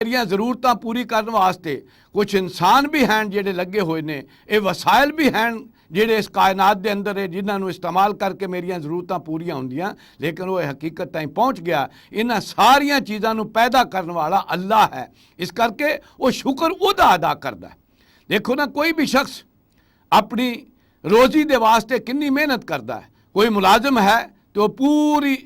मेरिया जरूरतां पूरी करने वास्ते कुछ इंसान भी हैं जिहड़े लगे हुए ने, ये वसाइल भी हैं जिहड़े इस कायनात के अंदर है जिन्होंने इस्तेमाल करके मेरिया जरूरतां पूरियां होंदियां, लेकिन वो हकीकत ताईं पहुँच गया। इन्हां सारियां चीज़ां नूं पैदा करने वाला अल्लाह है, इस करके वो शुक्र उहदा अदा करदा है। देखो ना, कोई भी शख्स अपनी रोज़ी दे वास्ते कितनी मेहनत करता है। कोई मुलाजम है तो पूरी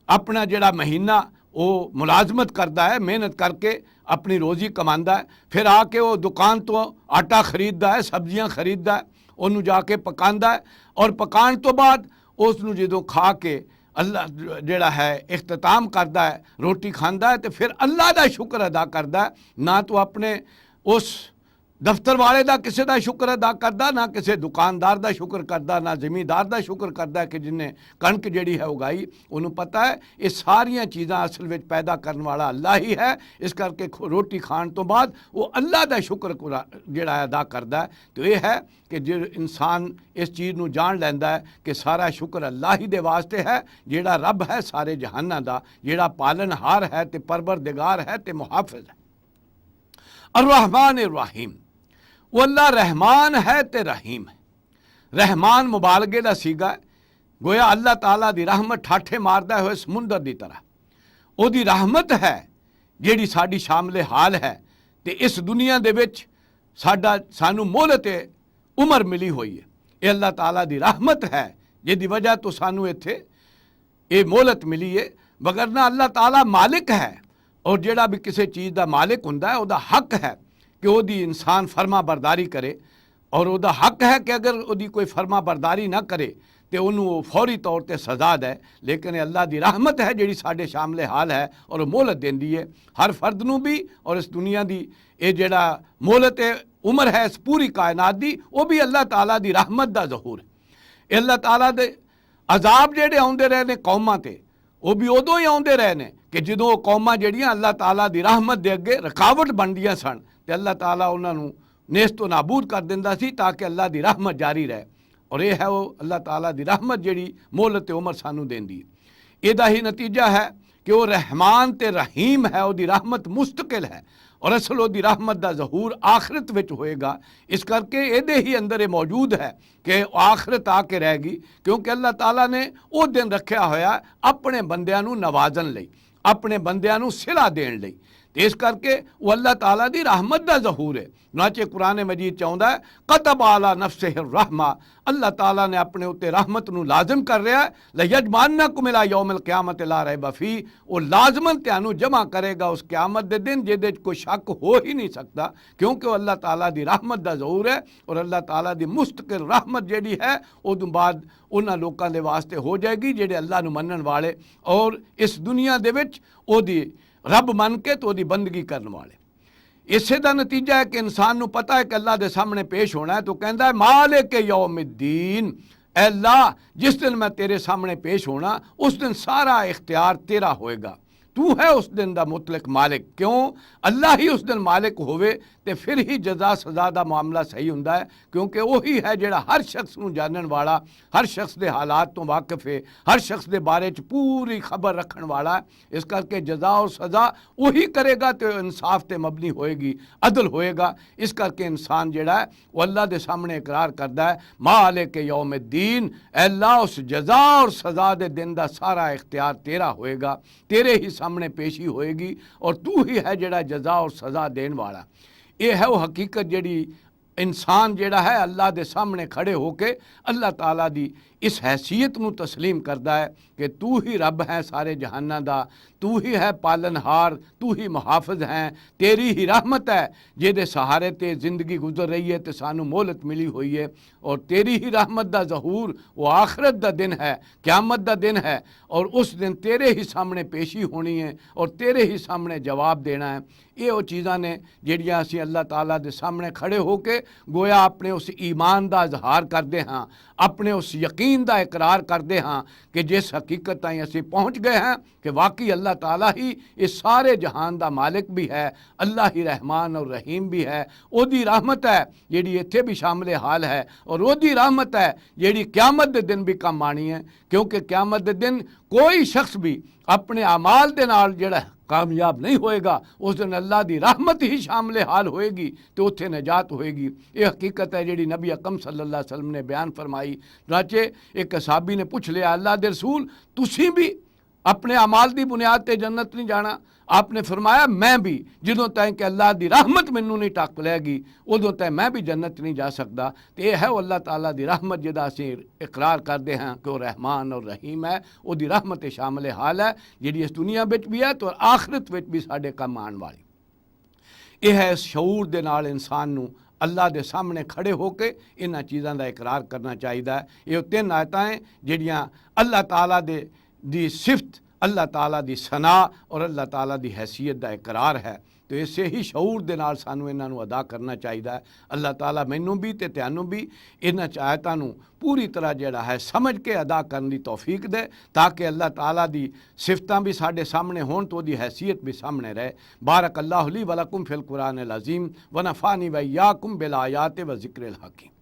अपना जिहड़ा महीना वो मुलाजमत करता है, मेहनत करके अपनी रोज़ी कमांदा है, फिर आके वो दुकान तो आटा खरीददा है, सब्जियां खरीददा है, उन्होंने जाके पकांदा है, और पकाने तो बाद उसनूं जदों खा के अल्लाह जिहड़ा है इख्तिताम करदा है, रोटी खांदा है, तो फिर अल्लाह दा शुक्र अदा करदा है। ना तो अपने उस दफ्तर वाले का किसी का शुक्र अदा करता, ना किसी दुकानदार का शुक्र करता, ना जमींदार का शुक्र करता कि जिन्हें कणक जिहड़ी है उगाई। उन्होंने पता है ये सारिया चीज़ां असल में पैदा करने वाला अल्लाह ही है, इस करके रोटी खाने तो बाद वो अल्लाह का शुक्र जिहड़ा अदा करता है। तो ये है कि जो इंसान इस चीज़ को जान लैंदा है कि सारा शुक्र अल्लाह ही दे वास्ते है, जिहड़ा रब है सारे जहाना का, जिहड़ा पालनहार है तो परवरदिगार है तो मुहाफिज है। अर्रहमान अर्रहीम, वो अल्लाह रहमान है ते रहीम है। रहमान मुबालगे का सीगा है, गोया अल्लाह ताला दी रहमत ठाठे मारदा हुए समुंदर की तरह ओदी रहमत है जिहड़ी साडी शामिले हाल है। ते इस दुनिया दे विच सानू मोहलत उम्र मिली हुई है, ये अल्लाह ताला दी रहमत है जिहदी वजह तो सानू इत्थे ये मोहलत मिली है। वगरना अल्लाह ताला मालिक है, और जिहड़ा भी किसी चीज़ का मालिक हुंदा है उहदा हक है कि वही इंसान फर्मा बरदारी करे, और वह हक है कि अगर वही कोई फर्मा बरदारी ना करे तो उन्होंने फौरी तौर पर सजा दे। लेकिन अल्लाह की रहमत है जी साढ़े शामले हाल है, और मोहलत देंदी है हर फर्द नूं भी, और इस दुनिया की ये जिहड़ा मोहलत उम्र है इस पूरी कायनात की, वह भी अल्लाह ताला की रहमत का जहूर है। अल्लाह ताला दे अजाब जिहड़े आउंदे रहे ने कौमां ते, वो भी उदों ही आउंदे रहे ने कि जदों कौमां जिहड़ियां अल्लाह ताला की रहमत दे अगे रुकावट बनदियां सन, तो अल्लाह ताला उन्होंने नेस्तो नाबूद कर दिंदा सी ताकि अल्लाह की रहमत जारी रहे। और यह है वो अल्लाह ताला की रहमत जिहड़ी मोहलत उम्र सानू देंदी। इहदा ही नतीजा है कि वह रहमान ते रहीम है, उसकी रहमत मुस्तकिल है, और असल उसकी रहमत का जहूर आखिरत विच होएगा। इस करके ये ही अंदर ये मौजूद है कि आखिरत आके रहेगी, क्योंकि अल्लाह ताला ने वो दिन रखा होया अपने बंदियां नू नवाजन लई, अपने बंदियां नू सिला देण लई। तो इस करके वो अल्लाह ताला की रहमत का जहूर है। नाचे कुरान मजीद चाहता है कतब आला नफ्से रहमा, अल्लाह ताला ने अपने उत्ते रहमत नू लाजम कर रहा है। लयजमान्नकुम इला यौमिल क़यामत ला रैब फी, वो लाजमन तुहानू जमा करेगा उस क़यामत दे दिन जिहदे कोई शक हो ही नहीं सकता, क्योंकि वो अल्लाह ताला की रहमत का जहूर है। और अल्लाह ताला की मुस्तकिल रहमत जिहड़ी है उदों बाद उन्हां लोकां दे वास्ते हो जाएगी जिहड़े अल्लाह नू मनण वाले, और इस दुनिया दे विच ओदी रब मन के तो ओदी बंदगी करने वाले। इसे का नतीजा है कि इंसान नू पता है कि अल्लाह के सामने पेश होना है, तो कहता है मालिक यौमिद्दीन, अल्लाह जिस दिन मैं तेरे सामने पेश होना उस दिन सारा इख्तियार तेरा होएगा, तू है उस दिन का मुतलक मालिक। क्यों? अल्लाह ही उस दिन मालिक होवे तो फिर ही जजा सजा का मामला सही हुंदा है, क्योंकि वही है जिहड़ा हर शख्स नूं जानन वाला, हर शख्स के हालात तो वाकिफ है, हर शख्स के बारे च पूरी खबर रखण वाला है। इस करके जजा और सजा वही करेगा तो इंसाफ ते मबनी होएगी, अदल होएगा। इस करके इंसान जिहड़ा है वो अल्लाह के सामने इकरार करदा है मालिक यौमिद्दीन, अल्लाह उस जजा और सजा के दिन का सारा इख्तियार तेरा होएगा, तेरे ही सामने पेशी होएगी, और तू ही है जिहड़ा जजा और सजा देने वाला। ये है वो हकीकत जिहड़ी इंसान जिहड़ा है अल्लाह के सामने खड़े होके अल्लाह ताला दी इस हैसियत नू तस्लीम करता है कि तू ही रब है सारे जहाना का, तू ही है पालनहार, तू ही मुहाफिज है, तेरी ही रहमत है जिहदे सहारे ते जिंदगी गुजर रही है, तो सानू मोहलत मिली हुई है। और तेरी ही रहमत का जहूर वो आखिरत का दिन है, क़यामत का दिन है, और उस दिन तेरे ही सामने पेशी होनी है और तेरे ही सामने जवाब देना है। ये वो चीज़ां ने जिहड़ियां असीं अल्लाह ताला दे सामने खड़े होके गोया अपने उस ईमान का इजहार करते हाँ, अपने उस यकीन का इकरार करते हाँ कि जिस हकीकत ताईं असीं पहुँच गए हैं कि वाकई अल्लाह ताला ही इस सारे जहान का मालिक भी है, अल्लाह ही रहमान और रहीम भी है। ओदी रहमत है जिहड़ी इत्थे भी शामिल हाल है, और ओदी रहमत है जिहड़ी क़यामत दे दिन भी कम आनी है, क्योंकि क़यामत दे दिन कोई शख्स भी अपने अमाल दे नाल जिहड़ा कामयाब नहीं होएगा, उस दिन अल्लाह की रहमत ही शामिल हाल होएगी तो उत्थे निजात होएगी। ये हकीकत है जी नबी अकरम सल्लल्लाहु अलैहि वसल्लम ने बयान फरमाई। राचे एक सहाबी ने पूछ लिया, अल्लाह दे रसूल तुसी भी अपने अमाल की बुनियाद पर जन्नत नहीं जाना? आपने फरमाया मैं भी, जदों तक कि अल्लाह की रहमत मैनू नहीं टक लैगी उदों तक मैं भी जन्नत नहीं जा सकता। तो यह है अल्लाह ताला की रहमत जिहदा असीं इकरार करते हैं कि वह रहमान और रहीम है, उसकी रहमत शामिल हाल है जिहड़ी इस दुनिया में भी है तो आखिरत में भी साडे काम आने वाली। यह है इस शऊर दे नाल इंसान नू अल्लाह के सामने खड़े होकर इन्हां चीज़ों का इकरार करना चाहिए। ये 3 आयतां हैं जिहड़ियां अल्लाह ताला दी सिफत, अल्लाह ताला दी सना और अल्लाह ताला दी हैसियत का इकरार है। तो इसे ही शऊर दे नाल सानू इन्हां नू अदा करना चाहिए। अल्लाह ताला मैनू भी ते तुहानू भी इन्हां आयतां नू पूरी तरह जिहड़ा है समझ के अदा करने की तौफीक दे, ताकि अल्लाह ताला दी सिफतां भी साडे सामने होण तो उहदी हैसियत भी सामने रहे। बारक अल्लाहु ली व लकुम फिल कुरानिल अज़ीम व नफ़ानी व इय्याकुम बिल आयाति व ज़िक्रिल हकीम।